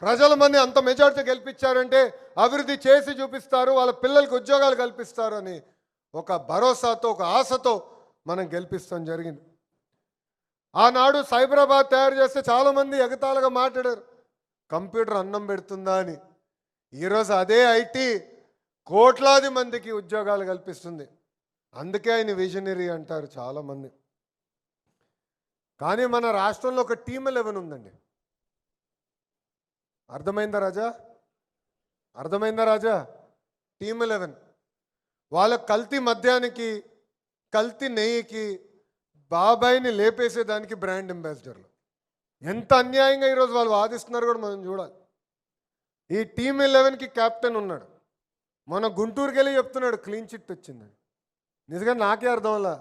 ప్రజల మంది అంత మెజార్టీ గెలిపించారంటే అభివృద్ధి చేసి చూపిస్తారు, వాళ్ళ పిల్లలకు ఉద్యోగాలు కల్పిస్తారు అని ఒక భరోసాతో, ఒక ఆశతో మనం గెలిపిస్తాం జరిగింది. ఆనాడు సైబరాబాద్ తయారు చేస్తే చాలామంది ఎగతాళిగా మాట్లాడారు, కంప్యూటర్ అన్నం పెడుతుందా అని. ఈరోజు అదే ఐటీ కోట్లాది మందికి ఉద్యోగాలు కల్పిస్తుంది. అందుకే ఆయన విజనరీ అంటారు చాలామంది. కానీ మన రాష్ట్రంలో ఒక టీమ్ 11 ఉందండి. అర్థమైందా రాజా? అర్థమైందా రాజా? టీమ్ 11 వాళ్ళ కల్తీ మద్యానికి, కల్తీ నెయ్యికి, బాబాయిని లేపేసేదానికి బ్రాండ్ అంబాసిడర్లు. ఎంత అన్యాయంగా ఈరోజు వాళ్ళు వాదిస్తున్నారు కూడా మనం చూడాలి. ఈ టీమ్ 11కి కెప్టెన్ ఉన్నాడు. మన గుంటూరుకి వెళ్ళి చెప్తున్నాడు క్లీన్ చిట్ వచ్చిందని. నిజంగా నాకే అర్థంలా,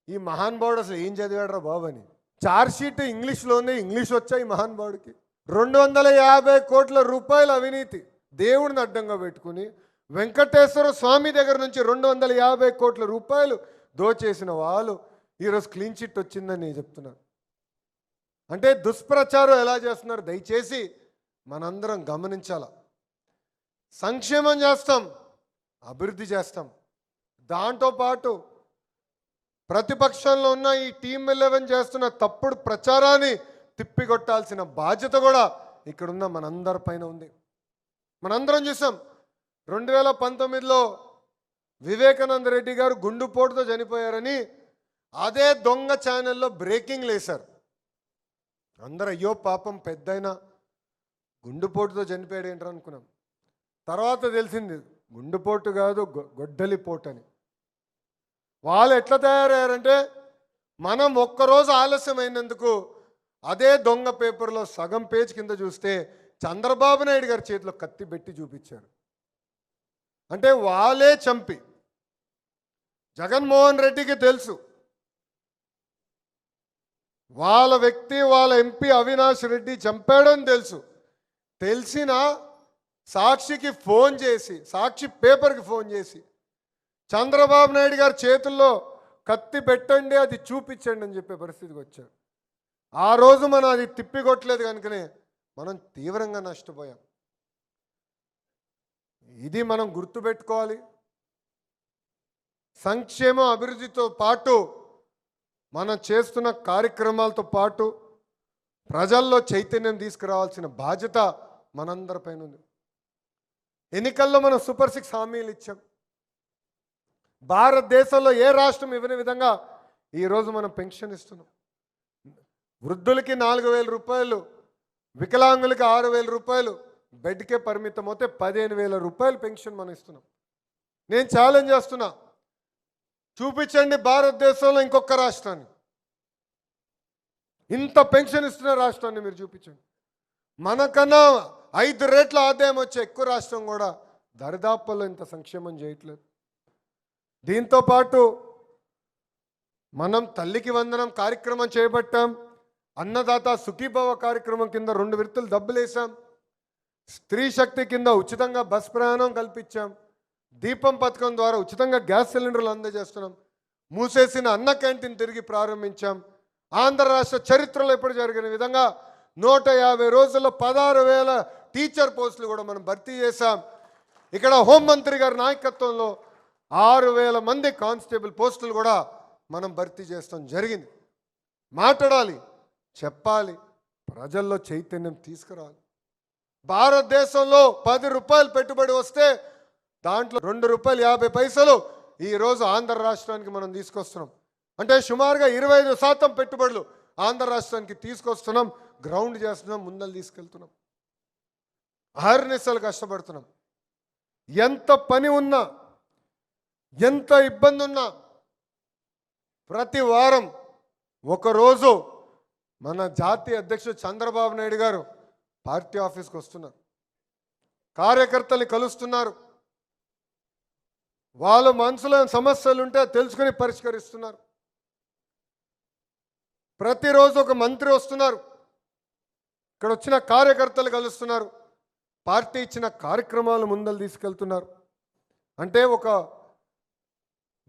ఈ మహానుభావుడు అసలు ఏం చదివాడరా బాబు అని. చార్జ్ షీట్ ఇంగ్లీష్లోనే, ఇంగ్లీష్ వచ్చా ఈ మహానుభావుడికి. 250 కోట్ల రూపాయల అవినీతి దేవుడిని అడ్డంగా పెట్టుకుని వెంకటేశ్వర స్వామి దగ్గర నుంచి 250 కోట్ల రూపాయలు దోచేసిన వాళ్ళు ఈరోజు క్లీన్ చిట్ వచ్చిందని చెప్తున్నారు. అంటే దుష్ప్రచారం ఎలా చేస్తున్నారు దయచేసి మనందరం గమనించాల. సంక్షేమం చేస్తాం, అభివృద్ధి చేస్తాం, దాంతోపాటు ప్రతిపక్షంలో ఉన్న ఈ టీమ్ 11 చేస్తున్న తప్పుడు ప్రచారాన్ని తిప్పికొట్టాల్సిన బాధ్యత కూడా ఇక్కడున్న మనందరి పైన ఉంది. మనందరం చూసాం 2019లో వివేకానంద రెడ్డి గారు గుండుపోటుతో చనిపోయారని అదే దొంగ ఛానల్లో బ్రేకింగ్ లేశారు. అందరూ అయ్యో పాపం పెద్దయినా గుండుపోటుతో చనిపోయాడు ఏంటారు అనుకున్నాం. తర్వాత తెలిసింది గుండుపోటు కాదు, గొడ్డలిపోటు అని. వాళ్ళు ఎట్లా తయారయ్యారంటే మనం ఒక్కరోజు ఆలస్యమైనందుకు అదే దొంగ పేపర్లో సగం పేజ్ కింద చూస్తే చంద్రబాబు నాయుడు గారి చేతిలో కత్తి పెట్టి చూపించారు. అంటే వాళ్ళే చంపి, జగన్మోహన్ రెడ్డికి తెలుసు వాళ్ళ వ్యక్తి, వాళ్ళ ఎంపీ అవినాష్ రెడ్డి చంపాడని తెలుసు. తెలిసిన సాక్షికి ఫోన్ చేసి, సాక్షి పేపర్కి ఫోన్ చేసి చంద్రబాబు నాయుడు గారి చేతుల్లో కత్తి పెట్టండి, అది చూపించండి అని చెప్పే పరిస్థితికి వచ్చారు. ఆ రోజు మనం అది తిప్పికొట్టలేదు కనుకనే మనం తీవ్రంగా నష్టపోయాం. ఇది మనం గుర్తుపెట్టుకోవాలి. సంక్షేమ అభివృద్ధితో పాటు మనం చేస్తున్న కార్యక్రమాలతో పాటు ప్రజల్లో చైతన్యం తీసుకురావాల్సిన బాధ్యత మనందరిపైన ఉంది. ఎన్నికల్లో మనం సూపర్ 6 హామీలు ఇచ్చాం. భారతదేశంలో ఏ రాష్ట్రం ఇవ్వని విధంగా ఈరోజు మనం పెన్షన్ ఇస్తున్నాం. వృద్ధులకి 4,000 రూపాయలు, వికలాంగులకి 6,000 రూపాయలు, బెడ్కే పరిమితం అవుతే 15,000 రూపాయలు పెన్షన్ మనం ఇస్తున్నాం. నేను ఛాలెంజ్ చేస్తున్నా, చూపించండి భారతదేశంలో ఇంకొక రాష్ట్రాన్ని ఇంత పెన్షన్ ఇస్తున్న రాష్ట్రాన్ని మీరు చూపించండి. మనకన్నా 5 రెట్ల ఆదాయం వచ్చే ఎక్కువ రాష్ట్రం కూడా దరిదాపుల్లో ఇంత సంక్షేమం చేయట్లేదు. దీంతోపాటు మనం తల్లికి వందనం కార్యక్రమం చేపట్టాం. అన్నదాత సుఖీభవ కార్యక్రమం కింద 2 విడతలు డబ్బులు వేసాం. స్త్రీ శక్తి కింద ఉచితంగా బస్ ప్రయాణం కల్పించాం. దీపం పథకం ద్వారా ఉచితంగా గ్యాస్ సిలిండర్లు అందజేస్తున్నాం. మూసేసిన అన్న క్యాంటీన్ తిరిగి ప్రారంభించాం. ఆంధ్ర రాష్ట్ర చరిత్రలో ఎప్పుడు జరిగిన విధంగా 150 రోజుల్లో 16,000 టీచర్ పోస్టులు కూడా మనం భర్తీ చేశాం. ఇక్కడ హోంమంత్రి గారి నాయకత్వంలో 6,000 మంది కానిస్టేబుల్ పోస్టులు కూడా మనం భర్తీ చేస్తాం జరిగింది. మాట్లాడాలి, చెప్పాలి, ప్రజల్లో చైతన్యం తీసుకురావాలి. భారతదేశంలో 10 రూపాయలు పెట్టుబడి వస్తే దాంట్లో ₹2.50 ఈరోజు ఆంధ్ర రాష్ట్రానికి మనం తీసుకొస్తున్నాం. అంటే సుమారుగా 25% పెట్టుబడులు ఆంధ్ర రాష్ట్రానికి తీసుకొస్తున్నాం, గ్రౌండ్ చేస్తున్నాం, ముందలు తీసుకెళ్తున్నాం. అహర్నిశలు కష్టపడుతున్నాం. ఎంత పని ఉన్నా, ఎంత ఇబ్బంది ఉన్నా ప్రతి వారం ఒకరోజు మన జాతీయ అధ్యక్షుడు చంద్రబాబు నాయుడు గారు పార్టీ ఆఫీస్కి వస్తున్నారు, కార్యకర్తల్ని కలుస్తున్నారు, వాళ్ళ మనసులో సమస్యలు ఉంటే తెలుసుకొని పరిష్కరిస్తున్నారు. ప్రతిరోజు ఒక మంత్రి వస్తున్నారు, ఇక్కడ వచ్చిన కార్యకర్తలు కలుస్తున్నారు, పార్టీ ఇచ్చిన కార్యక్రమాలు ముందలు తీసుకెళ్తున్నారు. అంటే ఒక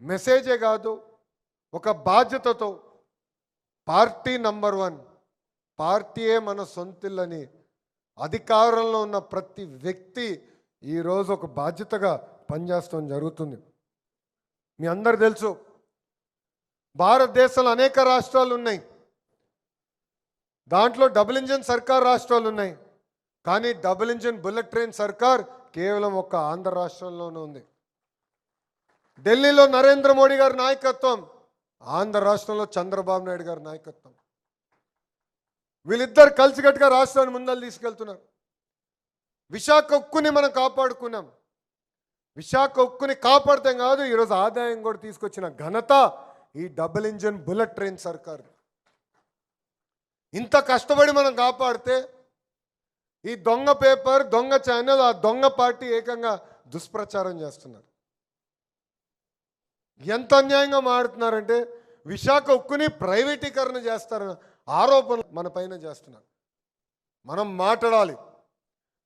మెసేజే కాదు, ఒక బాధ్యతతో పార్టీ నంబర్ 1, పార్టీయే మన సొంతిల్లని అధికారంలో ఉన్న ప్రతి వ్యక్తి ఈరోజు ఒక బాధ్యతగా పనిచేస్తాం జరుగుతుంది. మీ అందరు తెలుసు, భారతదేశంలో అనేక రాష్ట్రాలు ఉన్నాయి. దాంట్లో డబుల్ ఇంజిన్ సర్కార్ రాష్ట్రాలు ఉన్నాయి. కానీ డబుల్ ఇంజిన్ బుల్లెట్ ట్రైన్ సర్కార్ కేవలం ఒక్క ఆంధ్ర రాష్ట్రంలోనే ఉంది. ఢిల్లీలో నరేంద్ర మోడీ గారి నాయకత్వం, ఆంధ్ర రాష్ట్రంలో చంద్రబాబు నాయుడు గారి నాయకత్వం. వీళ్ళిద్దరు కలిసికట్టుగా రాష్ట్రాన్ని ముందలు తీసుకెళ్తున్నారు. విశాఖ ఉక్కుని మనం కాపాడుకున్నాం. విశాఖ ఉక్కుని కాపాడతాం కాదు, ఈరోజు ఆదాయం కూడా తీసుకొచ్చిన ఘనత ఈ డబుల్ ఇంజిన్ బుల్లెట్ ట్రైన్ సర్కార్. ఇంత కష్టపడి మనం కాపాడితే ఈ దొంగ పేపర్, దొంగ ఛానల్, ఆ దొంగ పార్టీ ఏకంగా దుష్ప్రచారం చేస్తున్నారు. ఎంత అన్యాయంగా మాడుతున్నారంటే విశాఖ ఉక్కుని ప్రైవేటీకరణ చేస్తారన్న ఆరోపణలు మన పైన చేస్తున్నారు. మనం మాట్లాడాలి.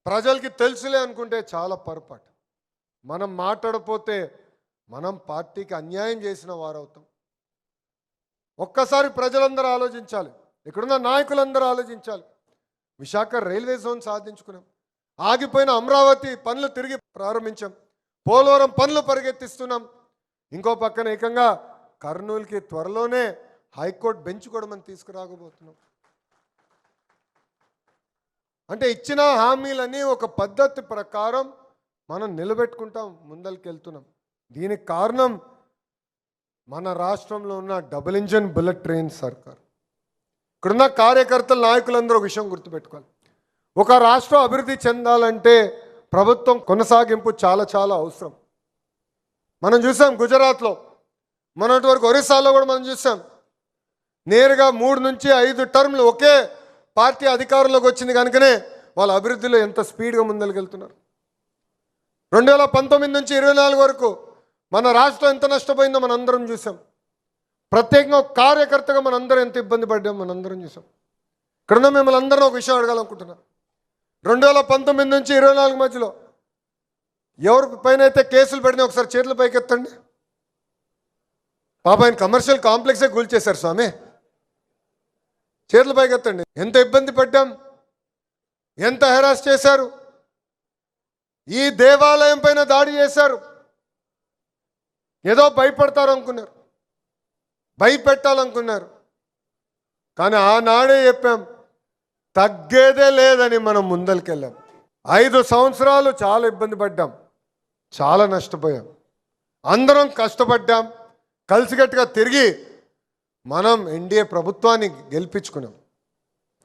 ప్రజలకి తెలుసులే అనుకుంటే చాలా పొరపాటు. మనం మాట్లాడపోతే మనం పార్టీకి అన్యాయం చేసిన వారవుతాం. ఒక్కసారి ప్రజలందరూ ఆలోచించాలి, ఇక్కడున్న నాయకులందరూ ఆలోచించాలి. విశాఖ రైల్వే జోన్ సాధించుకున్నాం. ఆగిపోయిన అమరావతి పనులు తిరిగి ప్రారంభించాం. పోలవరం పనులు పరిగెత్తిస్తున్నాం. ఇంకో పక్కన ఏకంగా కర్నూలుకి త్వరలోనే హైకోర్టు బెంచ్ కూడా మనం తీసుకురాకపోతున్నాం. అంటే ఇచ్చిన హామీలని ఒక పద్ధతి ప్రకారం మనం నిలబెట్టుకుంటాం, ముందరికి వెళ్తున్నాం. దీనికి కారణం మన రాష్ట్రంలో ఉన్న డబుల్ ఇంజిన్ బుల్లెట్ ట్రైన్ సర్కార్. ఇక్కడున్న కార్యకర్తల నాయకులందరూ ఒక విషయం గుర్తుపెట్టుకోవాలి. ఒక రాష్ట్రం అభివృద్ధి చెందాలంటే ప్రభుత్వం కొనసాగింపు చాలా చాలా అవసరం. మనం చూసాం గుజరాత్లో, మొన్నటి వరకు ఒరిస్సాలో కూడా మనం చూసాం. నేరుగా 3 నుంచి 5 టర్మ్లు ఒకే పార్టీ అధికారంలోకి వచ్చింది కనుకనే వాళ్ళ అభివృద్ధిలో ఎంత స్పీడ్గా ముందరికెళ్తున్నారు. 2019 నుంచి 24 వరకు మన రాష్ట్రం ఎంత నష్టపోయిందో మనందరం చూసాం. ప్రత్యేకంగా ఒక కార్యకర్తగా మనందరం ఎంత ఇబ్బంది పడ్డాం మనందరం చూసాం. ఇక్కడున్న మిమ్మల్ని అందరం ఒక విషయం అడగాలనుకుంటున్నాను. 2019 నుంచి 24 మధ్యలో ఎవరి పైన అయితే కేసులు పెడినా ఒకసారి చేతుల పైకి ఎత్తండి. పాప ఆయన కమర్షియల్ కాంప్లెక్సే కూల్చేశారు స్వామి. చేతుల పైకి ఎత్తండి. ఎంత ఇబ్బంది పడ్డాం, ఎంత హెరాస్ చేశారు. ఈ దేవాలయం పైన దాడి చేశారు. ఏదో భయపడతారు అనుకున్నారు, భయపెట్టాలనుకున్నారు. కానీ ఆనాడే చెప్పాం, తగ్గేదే లేదని మనం ముందరికెళ్ళాం. 5 సంవత్సరాలు చాలా ఇబ్బంది పడ్డాం, చాలా నష్టపోయాం. అందరం కష్టపడ్డాం, కలిసికట్టుగా తిరిగి మనం ఎన్డీఏ ప్రభుత్వాన్ని గెలిపించుకున్నాం.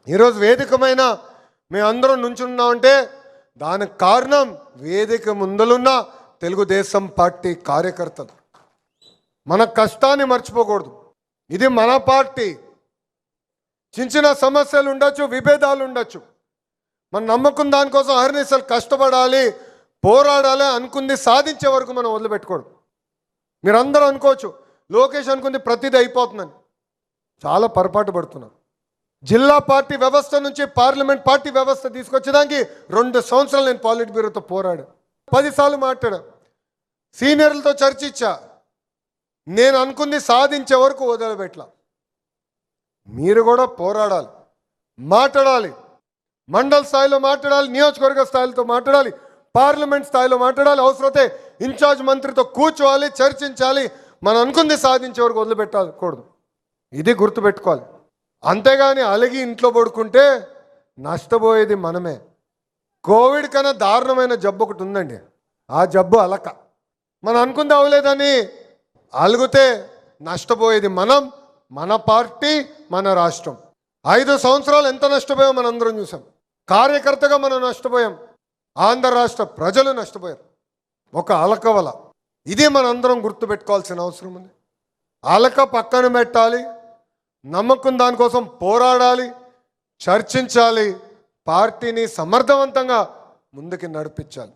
ఈరోజు వేదికమైన మేమందరం నుంచున్నామంటే దానికి కారణం వేదిక ముందలున్న తెలుగుదేశం పార్టీ కార్యకర్తలు. మన కష్టాన్ని మర్చిపోకూడదు. ఇది మన పార్టీ. చిన్న చిన్న సమస్యలు ఉండొచ్చు, విభేదాలు ఉండొచ్చు. మనం నమ్మకం దానికోసం అహర్నిశలు కష్టపడాలి, పోరాడాలి, అనుకుంది సాధించే వరకు మనం వదిలిపెట్టుకోడు. మీరందరూ అనుకోవచ్చు లోకేష్ అనుకుంది ప్రతిదీ అయిపోతుందని. చాలా పొరపాటు పడుతున్నారు. జిల్లా పార్టీ వ్యవస్థ నుంచి పార్లమెంట్ పార్టీ వ్యవస్థ తీసుకొచ్చేదానికి 2 సంవత్సరాలు నేను పాలిట్ బ్యూరోతో పోరాడా. 10 సార్లు మాట్లాడా, సీనియర్లతో చర్చించా. నేను అనుకుంది సాధించే వరకు వదిలిపెట్టలా. మీరు కూడా పోరాడాలి, మాట్లాడాలి. మండల స్థాయిలో మాట్లాడాలి, నియోజకవర్గ స్థాయిలతో మాట్లాడాలి, పార్లమెంట్ స్థాయిలో మాట్లాడాలి. అవసరమైతే ఇన్ఛార్జ్ మంత్రితో కూర్చోవాలి, చర్చించాలి. మనం అనుకుంది సాధించే వరకు వదిలిపెట్టకూడదు. ఇది గుర్తుపెట్టుకోవాలి. అంతేగాని అలిగి ఇంట్లో పడుకుంటే నష్టపోయేది మనమే. కోవిడ్ కన్నా దారుణమైన జబ్బు ఒకటి ఉందండి, ఆ జబ్బు అలక. మనం అనుకుంది అవ్వలేదని అలుగుతే నష్టపోయేది మనం, మన పార్టీ, మన రాష్ట్రం. 5 సంవత్సరాలు ఎంత నష్టపోయాం మనం అందరం చూసాం. కార్యకర్తగా మనం నష్టపోయాం, ఆంధ్ర రాష్ట్ర ప్రజలు నష్టపోయారు. ఒక అలక వల. ఇది మనందరం గుర్తుపెట్టుకోవాల్సిన అవసరం ఉంది. అలక పక్కన పెట్టాలి, నమ్మకం దానికోసం పోరాడాలి, చర్చించాలి, పార్టీని సమర్థవంతంగా ముందుకు నడిపించాలి.